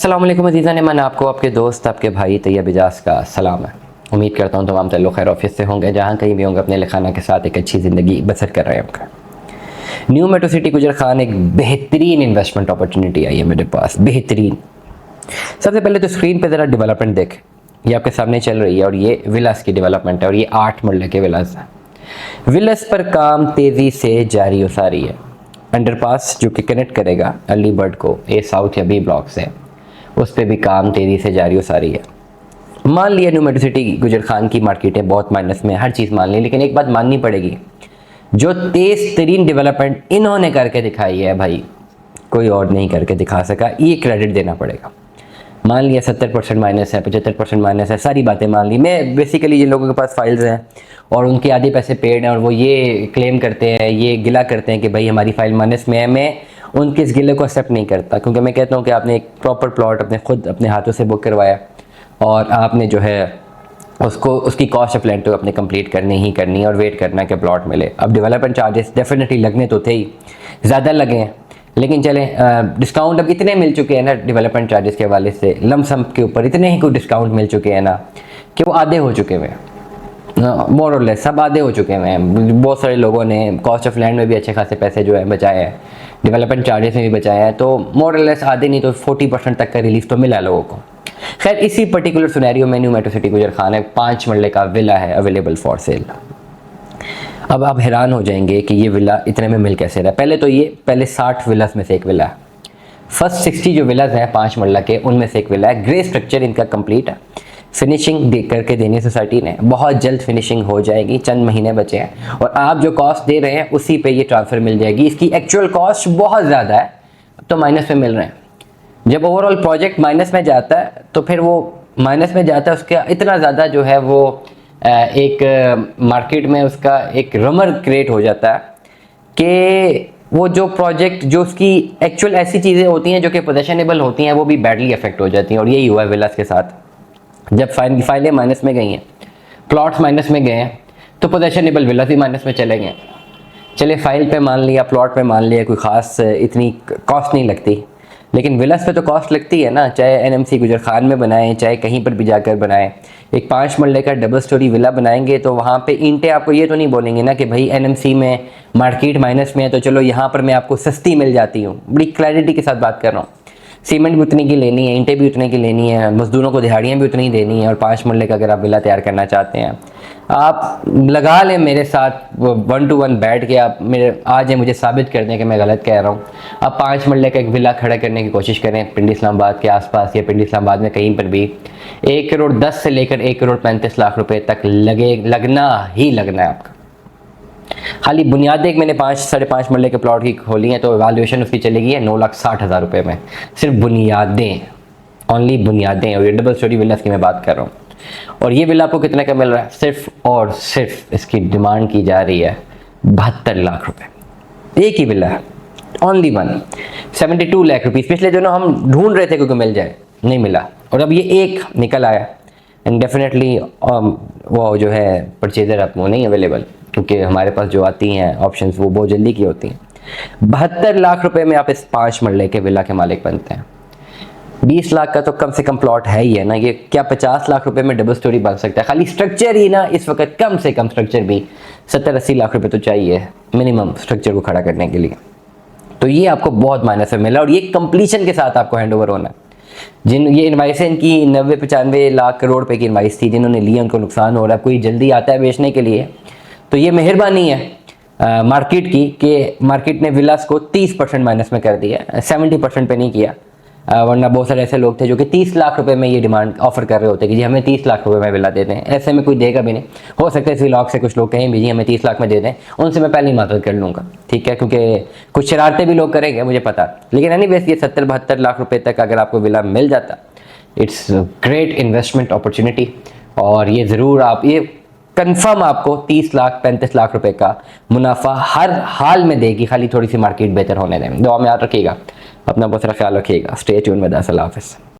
अस्सलाम वालेकुम अज़ीज़ा ने मन आपको आपके दोस्त आपके भाई तैयब इजाज़ का सलाम है। उम्मीद करता हूँ तमाम तल्लुक़ खैर ऑफिस से होंगे, जहाँ कहीं भी होंगे अपने लिखाना के साथ एक अच्छी ज़िंदगी बसर कर रहे होंगे। न्यू मेट्रो सिटी गुजर खान एक बेहतरीन इन्वेस्टमेंट अपॉर्चुनिटी आई है मेरे पास, बेहतरीन। सबसे पहले तो स्क्रीन पे ज़रा डेवलपमेंट देख, ये आपके सामने चल रही है और ये विलास की डेवलपमेंट है और ये 8 मरले के विलास हैं। विलास पर काम तेज़ी से जारी हो सारी है। अंडरपास जो कि कनेक्ट करेगा अर्ली बर्ड को ए साउथ या बी ब्लॉक से, उस पर भी काम तेज़ी से जारी हो सारी है। मान लिया न्यू मेट्रो सिटी गुजर खान की मार्केटें बहुत माइनस में, हर चीज़ मान ली, लेकिन एक बात माननी पड़ेगी, जो तेज़ तरीन डेवलपमेंट इन्होंने करके दिखाई है भाई, कोई और नहीं करके दिखा सका, ये क्रेडिट देना पड़ेगा। मान लिया 70% माइनस है, 75% माइनस है, सारी बातें मान ली। मैं बेसिकली जिन लोगों के पास फाइल्स हैं और उनके आधे पैसे पेड हैं और वो ये क्लेम करते हैं, ये गिला करते हैं कि भाई हमारी फाइल माइनस में है, मैं उनके इस गिले को एक्सेप्ट नहीं करता, क्योंकि मैं कहता हूँ कि आपने एक प्रॉपर प्लॉट अपने खुद अपने हाथों से बुक करवाया और आपने जो है उसको उसकी कॉस्ट ऑफ लैंड तो अपने कंप्लीट करनी ही करनी है और वेट करना है कि प्लॉट मिले। अब डेवलपमेंट चार्जेस डेफिनेटली लगने तो थे ही, ज़्यादा लगे हैं, लेकिन चले डिस्काउंट अब इतने मिल चुके हैं ना डेवलपमेंट चार्जेस के हवाले से, लमसम के ऊपर इतने ही कुछ डिस्काउंट मिल चुके हैं ना कि वो आधे हो चुके हुए हैं, मोर और लेस सब आधे हो चुके हैं। बहुत सारे लोगों ने कॉस्ट ऑफ लैंड में भी अच्छे खासे पैसे जो है बचाए हैं, डेवलपमेंट चार्जेस में भी बचाया है, तो मोर और लेस आधे नहीं तो 40% तक का रिलीफ तो मिला लोगों को। खैर इसी पर्टिकुलर सिनेरियो में न्यू मेट्रो सिटी गुजर खान है, 5 मरले का विला है अवेलेबल फॉर सेल। अब आप हैरान हो जाएंगे कि ये विला इतने में मिल कैसे रहा है। पहले तो ये पहले 60 विलास में से एक विला है, फर्स्ट 60 जो विलास हैं 5 मरला के, उनमें से एक विला है। ग्रे स्ट्रक्चर इनका कंप्लीट है, फिनिशिंग करके देनी सोसाइटी ने, बहुत जल्द फिनिशिंग हो जाएगी, चंद महीने बचे हैं और आप जो कॉस्ट दे रहे हैं उसी पे ये ट्रांसफ़र मिल जाएगी। इसकी एक्चुअल कॉस्ट बहुत ज़्यादा है तो माइनस में मिल रहे हैं। जब ओवरऑल प्रोजेक्ट माइनस में जाता है तो फिर वो माइनस में जाता है, उसका इतना ज़्यादा जो है वो एक मार्केट में उसका एक रमर क्रिएट हो जाता है कि वो जो प्रोजेक्ट जो उसकी एक्चुअल ऐसी चीज़ें होती हैं जो कि पोजेशनेबल होती हैं, वो भी बैडली अफेक्ट हो जाती हैं। और यही हुआ है विलास के साथ, जब फाइलें माइनस में गई हैं, प्लॉट्स माइनस में गए हैं, तो पोजेशनेबल विलास भी माइनस में चले गए। चले फाइल पे मान लिया, प्लॉट पे मान लिया, कोई ख़ास इतनी कॉस्ट नहीं लगती, लेकिन विलास पे तो कॉस्ट लगती है ना, चाहे एनएमसी गुजर खान में बनाएं, चाहे कहीं पर भी जाकर बनाएं। एक 5 मरले का डबल स्टोरी विला बनाएंगे तो वहाँ पे ईंटें आपको ये तो नहीं बोलेंगे ना कि भाई एनएमसी में मार्केट माइनस में है तो चलो यहाँ पर मैं आपको सस्ती मिल जाती हूँ। बड़ी क्लैरिटी के साथ बात कर रहा हूँ। सीमेंट भी उतनी की लेनी है, ईंटें भी उतने की लेनी है, मजदूरों को दिहाड़ियाँ भी उतनी ही देनी है। और 5 मरले का अगर आप विला तैयार करना चाहते हैं, आप लगा लें मेरे साथ 1 to 1 बैठ के, आप मेरे आज मुझे साबित कर दें कि मैं गलत कह रहा हूँ। आप 5 मरले का एक विला खड़ा करने की कोशिश करें पिंडी इस्लामाबाद के आसपास या पिंडी इस्लामाबाद में कहीं पर भी, 1 करोड़ 10 से लेकर 1 करोड़ 35 लाख रुपए तक लगना ही लगना है आपका। खाली बुनियादें एक मैंने 5-5.5 मरले के प्लॉट की खोली हैं तो वैल्यूएशन उसकी चलेगी है 9,60,000 रुपये में, सिर्फ बुनियादें, ओनली बुनियादें। और ये डबल स्टोरी विला की मैं बात कर रहा हूँ। और ये विला आपको कितने का मिल रहा है? सिर्फ और सिर्फ इसकी डिमांड की जा रही है 72 लाख रुपए। एक ही विला है, ओनली वन, 72 लाख रुपीज़। पिछले दिनों हम ढूंढ रहे थे क्योंकि मिल जाए, नहीं मिला, और अब ये एक निकल आया। एंड डेफिनेटली वो जो है परचेजर अब वो नहीं अवेलेबल, क्योंकि हमारे पास जो आती हैं ऑप्शंस वो बहुत जल्दी की होती हैं। 72 लाख रुपए में आप इस 5 मरले के विला के मालिक बनते हैं। 20 लाख का तो कम से कम प्लॉट है ही है ना, ये क्या 50 लाख रुपए में डबल स्टोरी बन सकता है? खाली स्ट्रक्चर ही ना इस वक्त कम से कम स्ट्रक्चर भी 70-80 लाख रुपए तो चाहिए मिनिमम स्ट्रक्चर को खड़ा करने के लिए। तो ये आपको बहुत माइनस में मिला और ये कंप्लीशन के साथ आपको हैंड ओवर होना है। जिन ये इन्वाइस है इनकी 90-95 लाख करोड़ रुपए की इन्वाइस थी, जिन्होंने ली उनको नुकसान हो रहा है। कोई जल्दी आता है बेचने के लिए तो ये मेहरबानी है मार्केट की कि मार्केट ने विलास को 30% माइनस में कर दिया, 70% पे नहीं किया। वरना बहुत सारे ऐसे लोग थे जो कि 30 लाख रुपए में ये डिमांड ऑफर कर रहे होते कि जी हमें 30 लाख रुपए में विला दे दें। ऐसे में कोई देगा भी नहीं। हो सकता है इस व्लॉग से कुछ लोग कहें भी जी हमें 30 लाख में दे दें, उनसे मैं पहले ही मदद कर लूँगा, ठीक है, क्योंकि कुछ शरारतें भी लोग करेंगे मुझे पता। लेकिन एनीवेज ये 70-72 लाख रुपए तक अगर आपको विला मिल जाता, इट्स ग्रेट इन्वेस्टमेंट अपॉर्चुनिटी। और ये ज़रूर आप ये कंफर्म आपको 30 लाख 35 लाख रुपए का मुनाफा हर हाल में देगी, खाली थोड़ी सी मार्केट बेहतर होने दें। दुआ में याद रखिएगा, अपना बहुत सारा ख्याल रखिएगा। Stay tune with us. अल्लाह हाफ़िज़।